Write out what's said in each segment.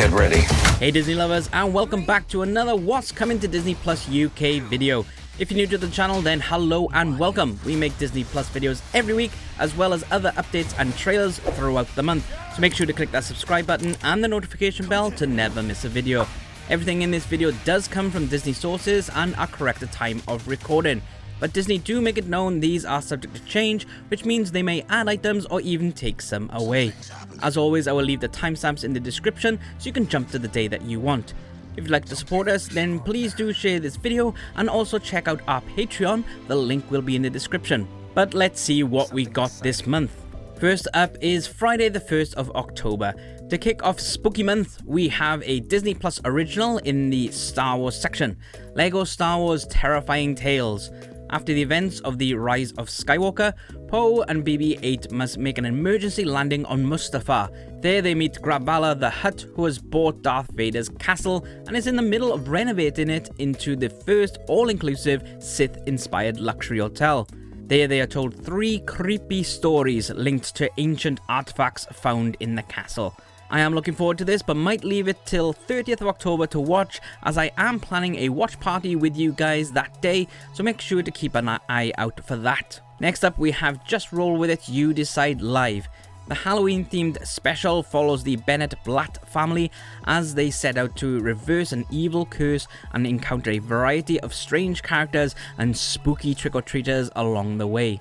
Get ready. Hey Disney lovers, and welcome back to another What's Coming to Disney Plus UK video. If you're new to the channel, then hello and welcome. We make Disney Plus videos every week, as well as other updates and trailers throughout the month. So make sure to click that subscribe button and the notification bell to never miss a video. Everything in this video does come from Disney sources and are correct at time of recording. But Disney do make it known these are subject to change, which means they may add items or even take some away. As always, I will leave the timestamps in the description so you can jump to the day that you want. If you'd like to support us, then please do share this video and also check out our Patreon, the link will be in the description. But let's see what we got this month. First up is Friday the 1st of October. To kick off Spooky Month, we have a Disney Plus original in the Star Wars section, LEGO Star Wars Terrifying Tales. After the events of The Rise of Skywalker, Poe and BB-8 must make an emergency landing on Mustafar. There they meet Graballa the Hutt, who has bought Darth Vader's castle and is in the middle of renovating it into the first all-inclusive Sith-inspired luxury hotel. There they are told 3 creepy stories linked to ancient artifacts found in the castle. I am looking forward to this, but might leave it till 30th of October to watch, as I am planning a watch party with you guys that day, so make sure to keep an eye out for that. Next up, we have Just Roll With It, You Decide Live. The Halloween-themed special follows the Bennett Blatt family as they set out to reverse an evil curse and encounter a variety of strange characters and spooky trick-or-treaters along the way.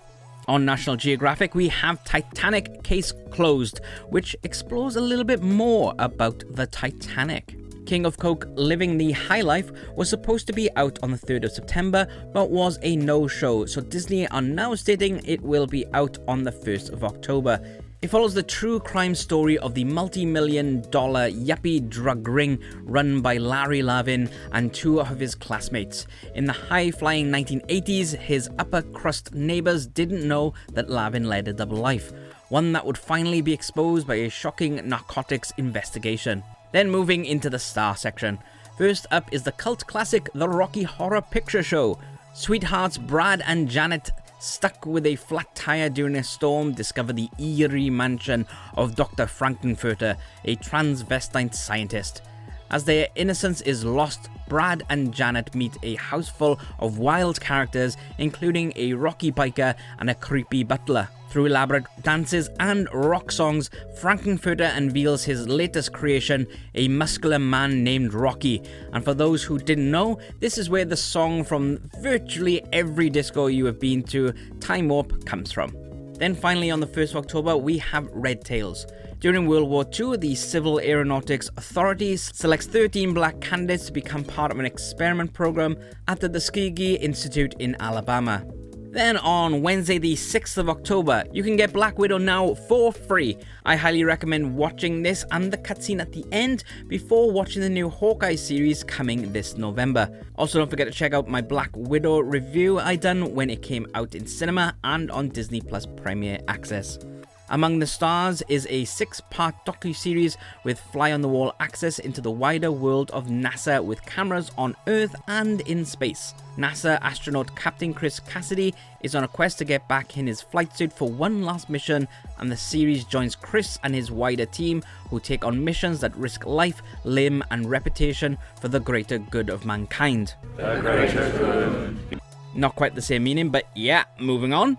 On National Geographic, we have Titanic Case Closed, which explores a little bit more about the Titanic. King of Coke Living the High Life was supposed to be out on the 3rd of September, but was a no-show, so Disney are now stating it will be out on the 1st of October. It follows the true crime story of the multi-million-dollar yuppie drug ring run by Larry Lavin and 2 of his classmates. In the high-flying 1980s, his upper-crust neighbors didn't know that Lavin led a double life, one that would finally be exposed by a shocking narcotics investigation. Then moving into the star section. First up is the cult classic The Rocky Horror Picture Show. Sweethearts Brad and Janet, stuck with a flat tire during a storm, discover the eerie mansion of Dr. Frankenfurter, a transvestite scientist. As their innocence is lost, Brad and Janet meet a house full of wild characters, including a rocky biker and a creepy butler. Through elaborate dances and rock songs, Frankenfurter unveils his latest creation, a muscular man named Rocky. And for those who didn't know, this is where the song from virtually every disco you have been to, Time Warp, comes from. Then finally on the 1st of October, we have Red Tails. During World War II, the Civil Aeronautics Authority selects 13 black candidates to become part of an experiment program at the Tuskegee Institute in Alabama. Then on Wednesday the 6th of October, you can get Black Widow now for free. I highly recommend watching this and the cutscene at the end before watching the new Hawkeye series coming this November. Also, don't forget to check out my Black Widow review I done when it came out in cinema and on Disney Plus Premier Access. Among the Stars is a 6-part docu-series with fly-on-the-wall access into the wider world of NASA with cameras on Earth and in space. NASA astronaut Captain Chris Cassidy is on a quest to get back in his flight suit for one last mission, and the series joins Chris and his wider team who take on missions that risk life, limb and reputation for the greater good of mankind. The greater good. Not quite the same meaning, but yeah, moving on.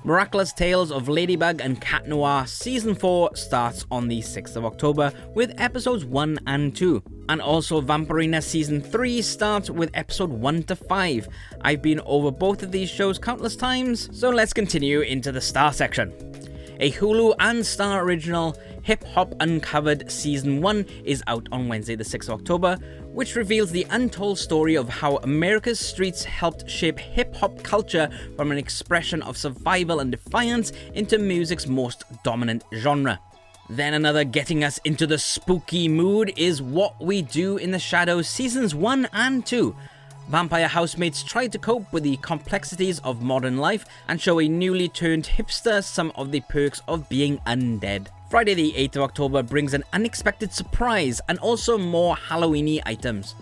Miraculous Tales of Ladybug and Cat Noir Season 4 starts on the 6th of October with episodes 1 and 2. And also Vampirina Season 3 starts with episode 1 to 5. I've been over both of these shows countless times, so let's continue into the Star section. A Hulu and Star original, Hip Hop Uncovered Season 1 is out on Wednesday the 6th of October, which reveals the untold story of how America's streets helped shape hip-hop culture from an expression of survival and defiance into music's most dominant genre. Then another getting us into the spooky mood is What We Do in the Shadows Seasons 1 and 2. Vampire housemates try to cope with the complexities of modern life and show a newly turned hipster some of the perks of being undead. Friday the 8th of October brings an unexpected surprise and also more Halloween-y items.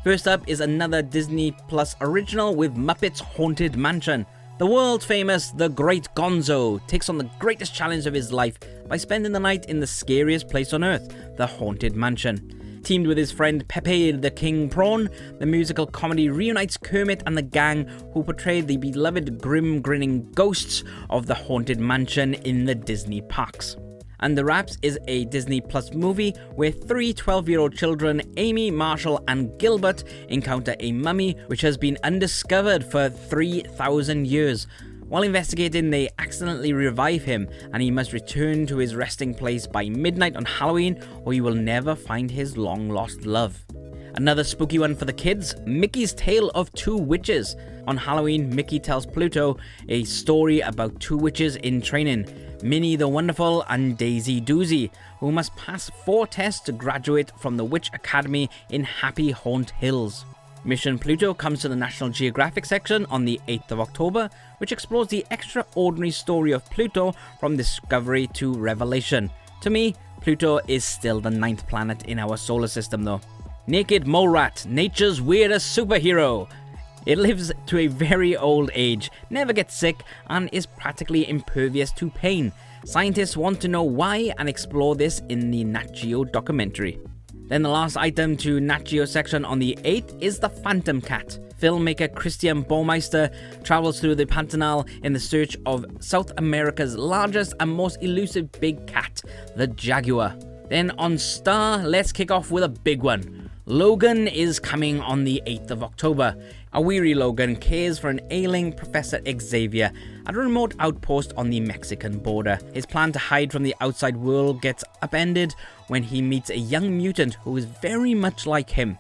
First up is another Disney Plus original with Muppets Haunted Mansion. The world-famous The Great Gonzo takes on the greatest challenge of his life by spending the night in the scariest place on earth, the Haunted Mansion. Teamed with his friend Pepe the King Prawn, the musical comedy reunites Kermit and the gang who portrayed the beloved grim grinning ghosts of the Haunted Mansion in the Disney parks. Under Wraps is a Disney Plus movie where three 12-year-old children, Amy, Marshall, and Gilbert, encounter a mummy which has been undiscovered for 3,000 years. While investigating, they accidentally revive him, and he must return to his resting place by midnight on Halloween, or he will never find his long-lost love. Another spooky one for the kids, Mickey's Tale of Two Witches. On Halloween, Mickey tells Pluto a story about two witches in training, Minnie the Wonderful and Daisy Doozy, who must pass 4 tests to graduate from the Witch Academy in Happy Haunt Hills. Mission Pluto comes to the National Geographic section on the 8th of October, which explores the extraordinary story of Pluto from discovery to revelation. To me, Pluto is still the 9th planet in our solar system though. Naked Mole Rat, nature's weirdest superhero. It lives to a very old age, never gets sick, and is practically impervious to pain. Scientists want to know why and explore this in the Nat Geo documentary. Then the last item to Nat Geo section on the 8th is the Phantom Cat. Filmmaker Christian Baumeister travels through the Pantanal in the search of South America's largest and most elusive big cat, the jaguar. Then on Star, let's kick off with a big one. Logan is coming on the 8th of October. A weary Logan cares for an ailing Professor Xavier at a remote outpost on the Mexican border. His plan to hide from the outside world gets upended when he meets a young mutant who is very much like him.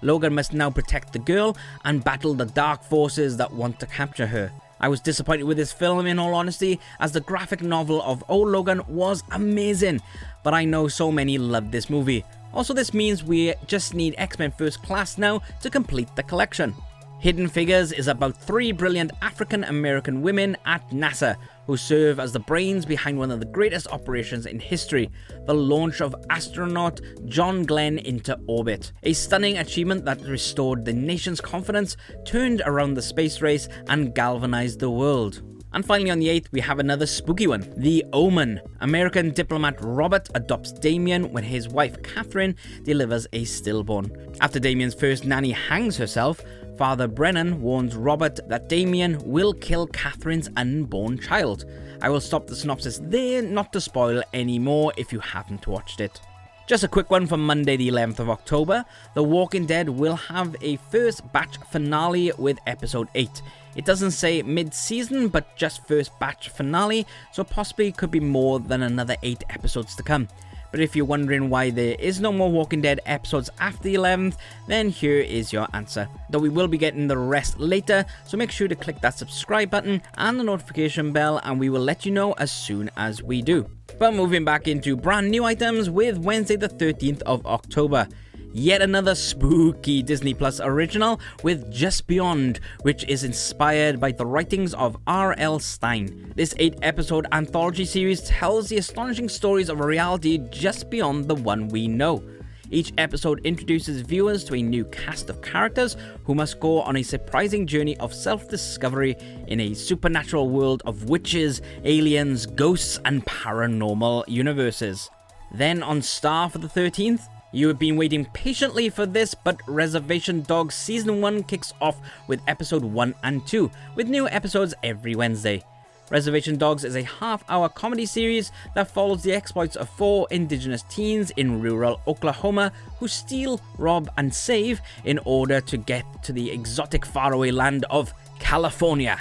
Logan must now protect the girl and battle the dark forces that want to capture her. I was disappointed with this film in all honesty, as the graphic novel of Old Logan was amazing, but I know so many loved this movie. Also, this means we just need X-Men First Class now to complete the collection. Hidden Figures is about 3 brilliant African-American women at NASA who serve as the brains behind one of the greatest operations in history, the launch of astronaut John Glenn into orbit. A stunning achievement that restored the nation's confidence, turned around the space race, and galvanized the world. And finally on the 8th, we have another spooky one, The Omen. American diplomat Robert adopts Damien when his wife Catherine delivers a stillborn. After Damien's first nanny hangs herself, Father Brennan warns Robert that Damien will kill Catherine's unborn child. I will stop the synopsis there, not to spoil any more if you haven't watched it. Just a quick one for Monday the 11th of October. The Walking Dead will have a first batch finale with episode 8. It doesn't say mid-season, but just first batch finale, so possibly could be more than another 8 episodes to come. But if you're wondering why there is no more Walking Dead episodes after the 11th, then here is your answer. Though we will be getting the rest later, so make sure to click that subscribe button and the notification bell, and we will let you know as soon as we do. But moving back into brand new items with Wednesday the 13th of October. Yet another spooky Disney Plus original with Just Beyond, which is inspired by the writings of R.L. Stine. This 8-episode anthology series tells the astonishing stories of a reality just beyond the one we know. Each episode introduces viewers to a new cast of characters who must go on a surprising journey of self-discovery in a supernatural world of witches, aliens, ghosts, and paranormal universes. Then on Star for the 13th, you have been waiting patiently for this, but Reservation Dogs Season 1 kicks off with Episode 1 and 2, with new episodes every Wednesday. Reservation Dogs is a half-hour comedy series that follows the exploits of 4 indigenous teens in rural Oklahoma who steal, rob, and save in order to get to the exotic faraway land of California.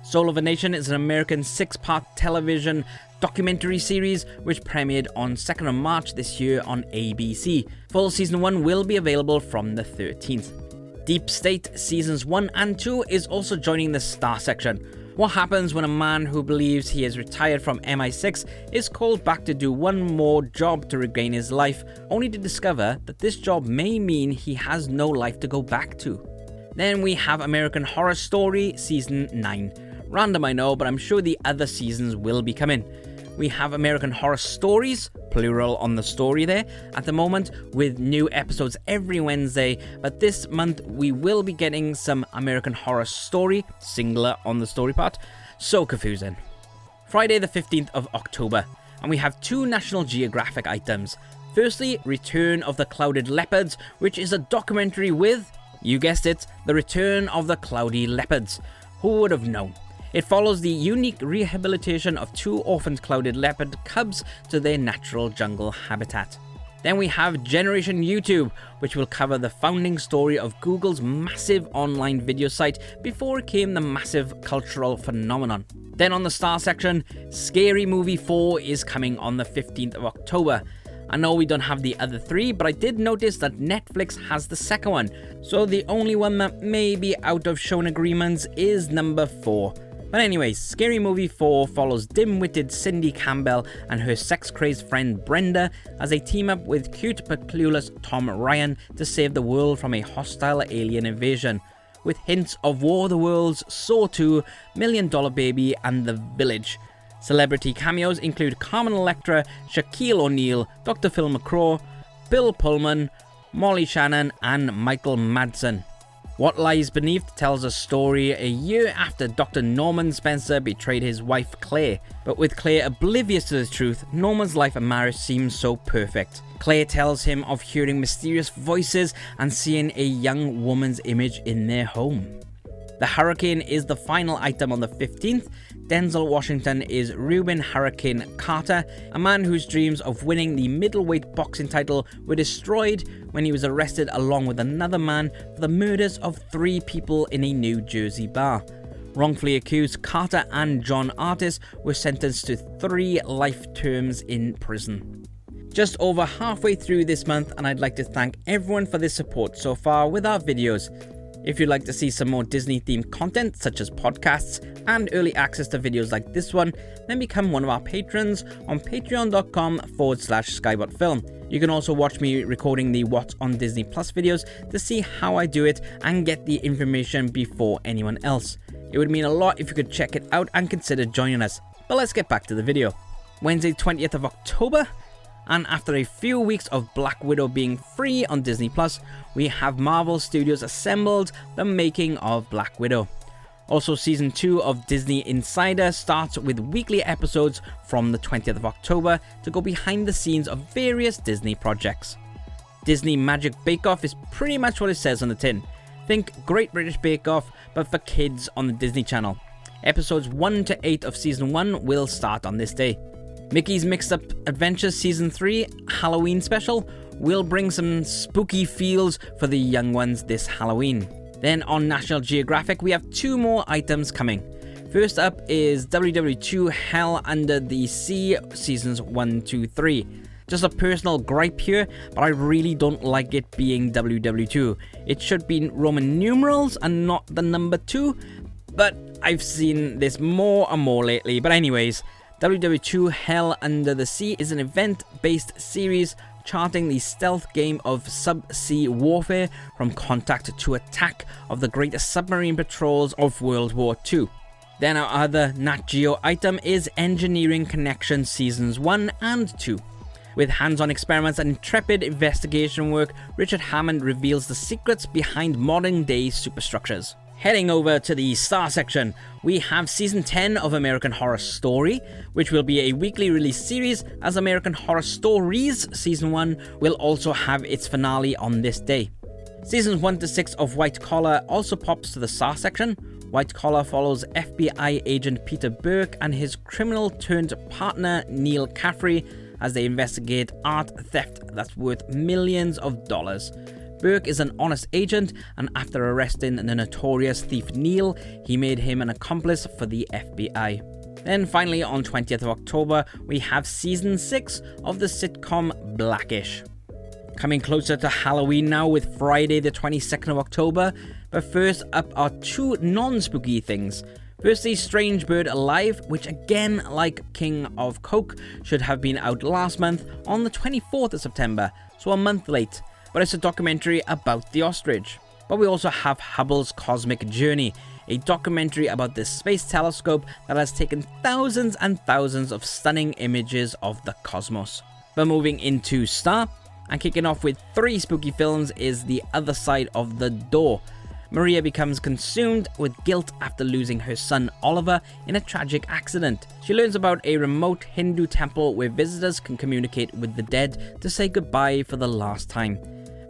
Soul of a Nation is an American 6-part television documentary series which premiered on 2nd of March this year on ABC. Full Season 1 will be available from the 13th. Deep State Seasons 1 and 2 is also joining the Star section. What happens when a man who believes he is retired from MI6 is called back to do one more job to regain his life, only to discover that this job may mean he has no life to go back to? Then we have American Horror Story Season 9. Random I know, but I'm sure the other seasons will be coming. we have American Horror Stories, plural on the story there, at the moment, with new episodes every Wednesday. But this month, we will be getting some American Horror Story, singular on the story part. So confusing. Friday the 15th of October, and we have 2 National Geographic items. Firstly, Return of the Clouded Leopards, which is a documentary with, you guessed it, the return of the cloudy leopards. Who would have known? It follows the unique rehabilitation of 2 orphaned clouded leopard cubs to their natural jungle habitat. Then we have Generation YouTube, which will cover the founding story of Google's massive online video site before it became the massive cultural phenomenon. Then on the star section, Scary Movie 4 is coming on the 15th of October. I know we don't have the other 3, but I did notice that Netflix has the second one, so the only one that may be out of shown agreements is number 4. But anyways, Scary Movie 4 follows dim-witted Cindy Campbell and her sex-crazed friend Brenda as they team up with cute but clueless Tom Ryan to save the world from a hostile alien invasion, with hints of War of the Worlds, Saw 2, $1 Million Baby, and The Village. Celebrity cameos include Carmen Electra, Shaquille O'Neal, Dr. Phil McCraw, Bill Pullman, Molly Shannon, and Michael Madsen. What Lies Beneath tells a story a year after Dr. Norman Spencer betrayed his wife Claire. But with Claire oblivious to the truth, Norman's life and marriage seems so perfect. Claire tells him of hearing mysterious voices and seeing a young woman's image in their home. The Hurricane is the final item on the 15th. Denzel Washington is Reuben Hurricane Carter, a man whose dreams of winning the middleweight boxing title were destroyed when he was arrested along with another man for the murders of 3 people in a New Jersey bar. Wrongfully accused, Carter and John Artis were sentenced to 3 life terms in prison. Just over halfway through this month, and I'd like to thank everyone for their support so far with our videos. If you'd like to see some more Disney-themed content, such as podcasts and early access to videos like this one, then become one of our patrons on patreon.com/skybotfilm. You can also watch me recording the What's on DisneyPlus videos to see how I do it and get the information before anyone else. It would mean a lot if you could check it out and consider joining us. But let's get back to the video. Wednesday 20th of October. And after a few weeks of Black Widow being free on Disney Plus, we have Marvel Studios assembled the making of Black Widow. Also, Season 2 of Disney Insider starts with weekly episodes from the 20th of October to go behind the scenes of various Disney projects. Disney Magic Bake Off is pretty much what it says on the tin. Think Great British Bake Off, but for kids on the Disney Channel. Episodes 1 to 8 of Season 1 will start on this day. Mickey's Mixed Up Adventures Season 3 Halloween Special will bring some spooky feels for the young ones this Halloween. Then on National Geographic, we have 2 more items coming. First up is WW2 Hell Under the Sea Seasons 1, 2, 3. Just a personal gripe here, but I really don't like it being WW2. It should be Roman numerals and not the number 2, but I've seen this more and more lately. But anyways, WW2 Hell Under the Sea is an event-based series charting the stealth game of sub-sea warfare from contact to attack of the greatest submarine patrols of World War II. Then our other Nat Geo item is Engineering Connection Seasons 1 and 2. With hands-on experiments and intrepid investigation work, Richard Hammond reveals the secrets behind modern-day superstructures. Heading over to the star section, we have Season 10 of American Horror Story, which will be a weekly release series, as American Horror Stories Season 1 will also have its finale on this day. Seasons 1 to 6 of White Collar also pops to the star section. White Collar follows FBI agent Peter Burke and his criminal-turned-partner Neil Caffrey as they investigate art theft that's worth millions of dollars. Burke is an honest agent, and after arresting the notorious thief Neil, he made him an accomplice for the FBI. Then finally, on 20th of October, we have Season 6 of the sitcom Blackish. Coming closer to Halloween now with Friday the 22nd of October, but first up are 2 non-spooky things. Firstly, Strange Bird Alive, which again, like King of Coke, should have been out last month on the 24th of September, so a month late. But it's a documentary about the ostrich. But we also have Hubble's Cosmic Journey, a documentary about this space telescope that has taken thousands and thousands of stunning images of the cosmos. But moving into Star, and kicking off with 3 spooky films, is The Other Side of the Door. Maria becomes consumed with guilt after losing her son Oliver in a tragic accident. She learns about a remote Hindu temple where visitors can communicate with the dead to say goodbye for the last time.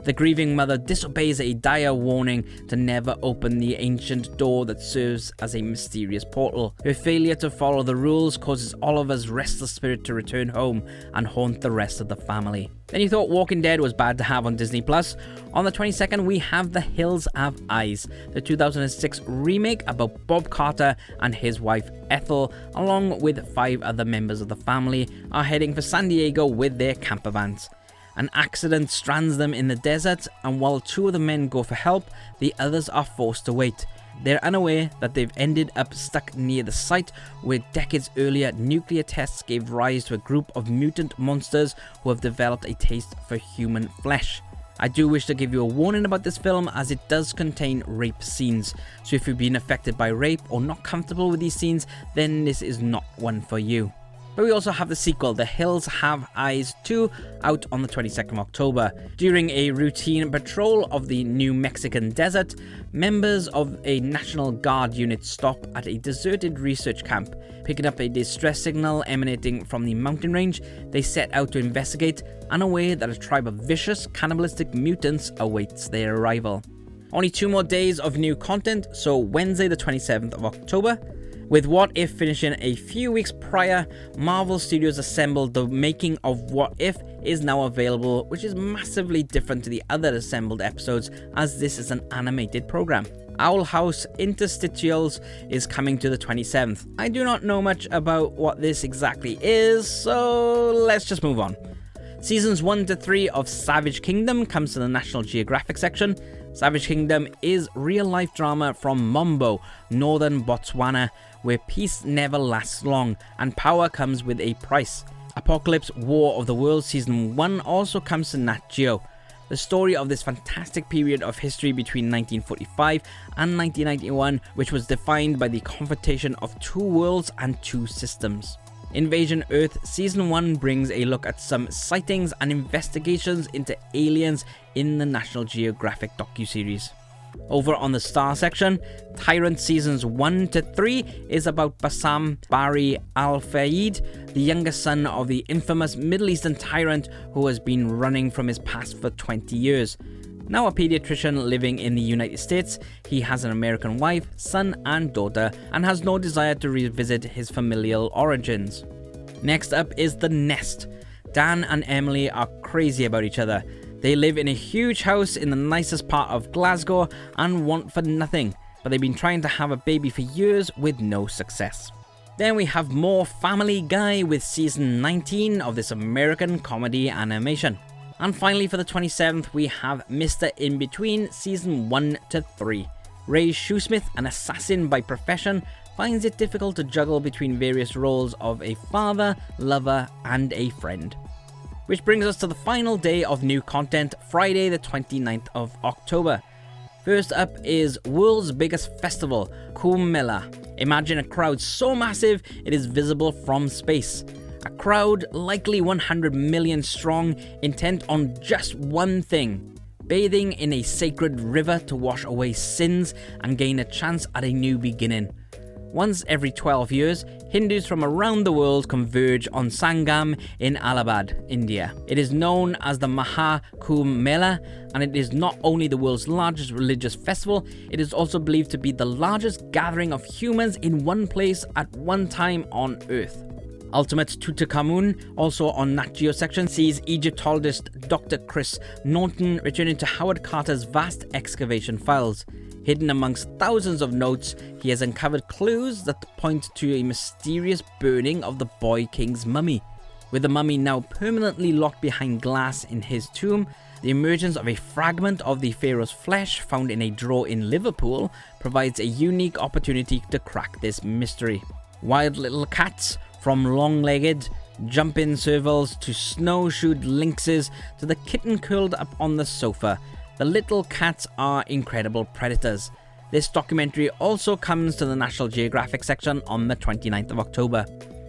The grieving mother disobeys a dire warning to never open the ancient door that serves as a mysterious portal. Her failure to follow the rules causes Oliver's restless spirit to return home and haunt the rest of the family. Then you thought Walking Dead was bad to have on DisneyPlus. On the 22nd, we have The Hills Have Eyes, the 2006 remake about Bob Carter and his wife Ethel, along with 5 other members of the family, are heading for San Diego with their camper vans. An accident strands them in the desert, and while 2 of the men go for help, the others are forced to wait. They're unaware that they've ended up stuck near the site where decades earlier nuclear tests gave rise to a group of mutant monsters who have developed a taste for human flesh. I do wish to give you a warning about this film, as it does contain rape scenes, so if you've been affected by rape or not comfortable with these scenes, then this is not one for you. But we also have the sequel, The Hills Have Eyes 2, out on the 22nd of October. During a routine patrol of the New Mexican desert, members of a National Guard unit stop at a deserted research camp. Picking up a distress signal emanating from the mountain range, they set out to investigate, unaware that a tribe of vicious, cannibalistic mutants awaits their arrival. Only 2 more days of new content, so Wednesday the 27th of October. With What If finishing a few weeks prior, Marvel Studios assembled the making of What If is now available, which is massively different to the other assembled episodes, as this is an animated program. Owl House Interstitials is coming to the 27th. I do not know much about what this exactly is, so let's just move on. Seasons 1 to 3 of Savage Kingdom comes to the National Geographic section. Savage Kingdom is real-life drama from Mombo, northern Botswana, where peace never lasts long and power comes with a price. Apocalypse War of the Worlds Season 1 also comes to Nat Geo. The story of this fantastic period of history between 1945 and 1991, which was defined by the confrontation of 2 worlds and 2 systems. Invasion Earth Season 1 brings a look at some sightings and investigations into aliens in the National Geographic docuseries. Over on the Star section, Tyrant Seasons 1 to 3 is about Bassam Bari Al-Fayed, the younger son of the infamous Middle Eastern tyrant who has been running from his past for 20 years. Now a pediatrician living in the United States, he has an American wife, son and daughter, and has no desire to revisit his familial origins. Next up is The Nest. Dan and Emily are crazy about each other. They live in a huge house in the nicest part of Glasgow and want for nothing, but they've been trying to have a baby for years with no success. Then we have more Family Guy with season 19 of this American comedy animation. And finally for the 27th we have Mr. In Between season 1 to 3. Ray Shoesmith, an assassin by profession, finds it difficult to juggle between various roles of a father, lover and a friend. Which brings us to the final day of new content, Friday the 29th of October. First up is World's Biggest Festival, Kumbh Mela. Imagine a crowd so massive it is visible from space. A crowd likely 100 million strong, intent on just one thing: bathing in a sacred river to wash away sins and gain a chance at a new beginning. Once every 12 years, Hindus from around the world converge on Sangam in Allahabad, India. It is known as the Maha Kumbh Mela, and it is not only the world's largest religious festival, it is also believed to be the largest gathering of humans in one place at one time on Earth. Ultimate Tutankhamun, also on Nat Geo section, sees Egyptologist Dr. Chris Norton returning to Howard Carter's vast excavation files. Hidden amongst thousands of notes, he has uncovered clues that point to a mysterious burning of the boy king's mummy. With the mummy now permanently locked behind glass in his tomb, the emergence of a fragment of the pharaoh's flesh found in a drawer in Liverpool provides a unique opportunity to crack this mystery. Wild little cats, from long-legged, jump-in servals to snowshoed lynxes to the kitten curled up on the sofa, the little cats are incredible predators. This documentary also comes to the National Geographic section on the 29th of October.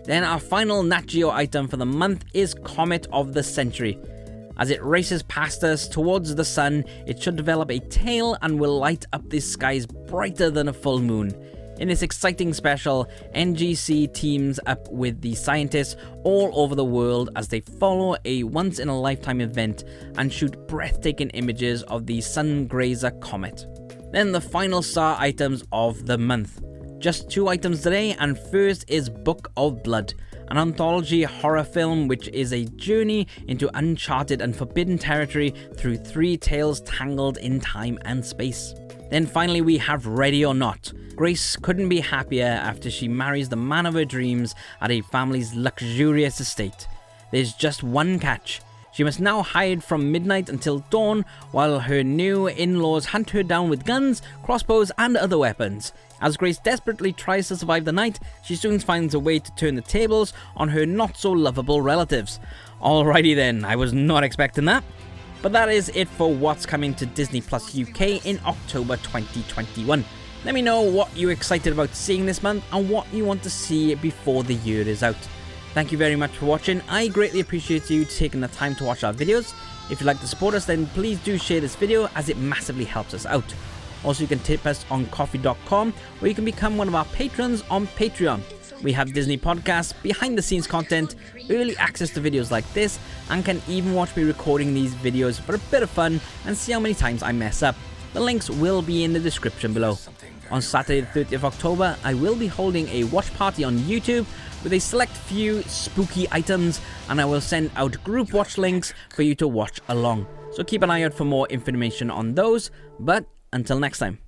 Then our final Nat Geo item for the month is Comet of the Century. As it races past us towards the sun, it should develop a tail and will light up the skies brighter than a full moon. In this exciting special, NGC teams up with the scientists all over the world as they follow a once-in-a-lifetime event and shoot breathtaking images of the sun grazer comet. Then the final star items of the month. Just 2 items today, and first is Book of Blood, an anthology horror film which is a journey into uncharted and forbidden territory through 3 tales tangled in time and space. Then finally we have Ready or Not. Grace couldn't be happier after she marries the man of her dreams at a family's luxurious estate. There's just one catch. She must now hide from midnight until dawn while her new in-laws hunt her down with guns, crossbows and other weapons. As Grace desperately tries to survive the night, she soon finds a way to turn the tables on her not-so-lovable relatives. Alrighty then, I was not expecting that. But that is it for what's coming to DisneyPlus UK in October 2021. Let me know what you're excited about seeing this month and what you want to see before the year is out. Thank you very much for watching. I greatly appreciate you taking the time to watch our videos. If you'd like to support us, then please do share this video as it massively helps us out. Also, you can tip us on coffee.com, where you can become one of our patrons on Patreon. We have Disney podcasts, behind the scenes content, early access to videos like this, and can even watch me recording these videos for a bit of fun and see how many times I mess up. The links will be in the description below. On Saturday the 30th of October, I will be holding a watch party on YouTube with a select few spooky items, and I will send out group watch links for you to watch along. So keep an eye out for more information on those, but until next time.